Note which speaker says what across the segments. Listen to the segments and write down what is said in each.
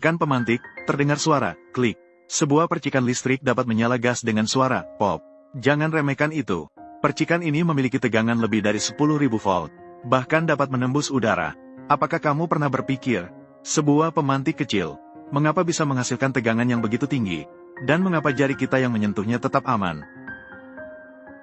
Speaker 1: Tekan pemantik, terdengar suara, klik. Sebuah percikan listrik dapat menyala gas dengan suara, pop. Jangan remehkan itu. Percikan ini memiliki tegangan lebih dari 10.000 volt. Bahkan dapat menembus udara. Apakah kamu pernah berpikir, sebuah pemantik kecil, mengapa bisa menghasilkan tegangan yang begitu tinggi? Dan mengapa jari kita yang menyentuhnya tetap aman?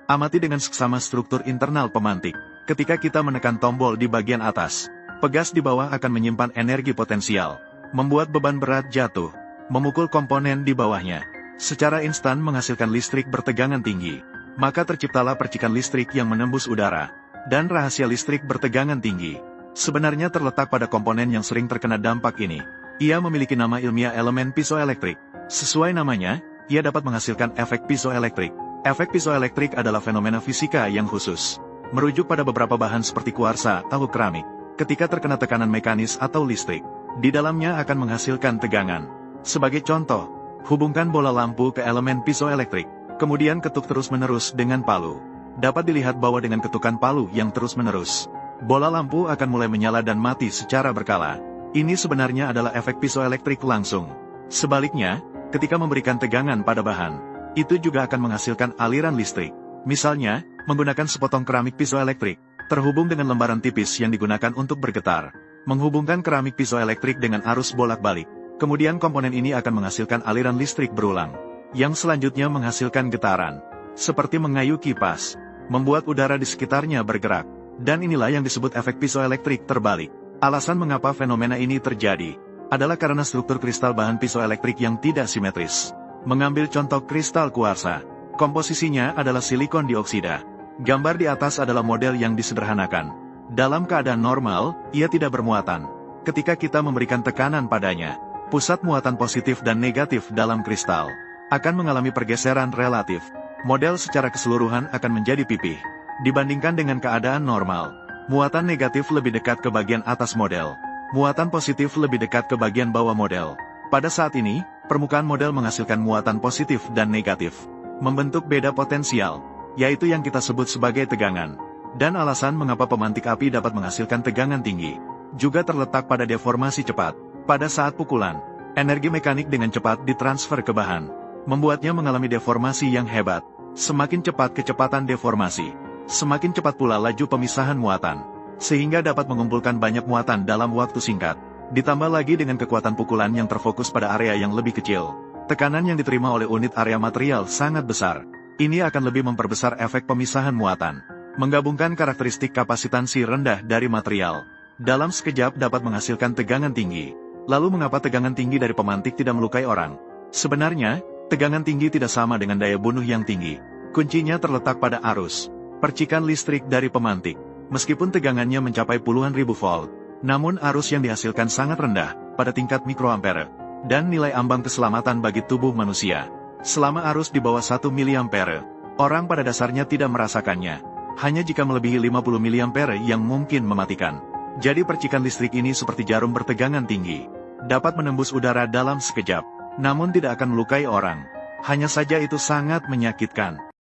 Speaker 1: Amati dengan seksama struktur internal pemantik. Ketika kita menekan tombol di bagian atas, pegas di bawah akan menyimpan energi potensial, membuat beban berat jatuh, memukul komponen di bawahnya, secara instan menghasilkan listrik bertegangan tinggi. Maka terciptalah percikan listrik yang menembus udara, dan rahasia listrik bertegangan tinggi sebenarnya terletak pada komponen yang sering terkena dampak ini. Ia memiliki nama ilmiah elemen piezoelektrik. Sesuai namanya, ia dapat menghasilkan efek piezoelektrik. Efek piezoelektrik adalah fenomena fisika yang khusus, merujuk pada beberapa bahan seperti kuarsa atau keramik. Ketika terkena tekanan mekanis atau listrik, di dalamnya akan menghasilkan tegangan. Sebagai contoh, hubungkan bola lampu ke elemen piezoelektrik, kemudian ketuk terus-menerus dengan palu. Dapat dilihat bahwa dengan ketukan palu yang terus-menerus, bola lampu akan mulai menyala dan mati secara berkala. Ini sebenarnya adalah efek piezoelektrik langsung. Sebaliknya, ketika memberikan tegangan pada bahan, itu juga akan menghasilkan aliran listrik. Misalnya, menggunakan sepotong keramik piezoelektrik, terhubung dengan lembaran tipis yang digunakan untuk bergetar. Menghubungkan keramik piezoelektrik dengan arus bolak-balik. Kemudian komponen ini akan menghasilkan aliran listrik berulang, yang selanjutnya menghasilkan getaran, seperti mengayuh kipas, membuat udara di sekitarnya bergerak. Dan inilah yang disebut efek piezoelektrik terbalik. Alasan mengapa fenomena ini terjadi adalah karena struktur kristal bahan piezoelektrik yang tidak simetris. Mengambil contoh kristal kuarsa, komposisinya adalah silikon dioksida. Gambar di atas adalah model yang disederhanakan. Dalam keadaan normal, ia tidak bermuatan. Ketika kita memberikan tekanan padanya, pusat muatan positif dan negatif dalam kristal akan mengalami pergeseran relatif. Model secara keseluruhan akan menjadi pipih. Dibandingkan dengan keadaan normal, muatan negatif lebih dekat ke bagian atas model. Muatan positif lebih dekat ke bagian bawah model. Pada saat ini, permukaan model menghasilkan muatan positif dan negatif, membentuk beda potensial, yaitu yang kita sebut sebagai tegangan. Dan alasan mengapa pemantik api dapat menghasilkan tegangan tinggi, juga terletak pada deformasi cepat. Pada saat pukulan, energi mekanik dengan cepat ditransfer ke bahan, membuatnya mengalami deformasi yang hebat. Semakin cepat kecepatan deformasi, semakin cepat pula laju pemisahan muatan, sehingga dapat mengumpulkan banyak muatan dalam waktu singkat. Ditambah lagi dengan kekuatan pukulan yang terfokus pada area yang lebih kecil, tekanan yang diterima oleh unit area material sangat besar. Ini akan lebih memperbesar efek pemisahan muatan. Menggabungkan karakteristik kapasitansi rendah dari material, dalam sekejap dapat menghasilkan tegangan tinggi. Lalu mengapa tegangan tinggi dari pemantik tidak melukai orang? Sebenarnya, tegangan tinggi tidak sama dengan daya bunuh yang tinggi. Kuncinya terletak pada arus percikan listrik dari pemantik. Meskipun tegangannya mencapai puluhan ribu volt, namun arus yang dihasilkan sangat rendah, pada tingkat mikroampere, dan nilai ambang keselamatan bagi tubuh manusia. Selama arus di bawah 1 miliampere, orang pada dasarnya tidak merasakannya. Hanya jika melebihi 50 miliampere yang mungkin mematikan. Jadi percikan listrik ini seperti jarum bertegangan tinggi, dapat menembus udara dalam sekejap, namun tidak akan melukai orang. Hanya saja itu sangat menyakitkan.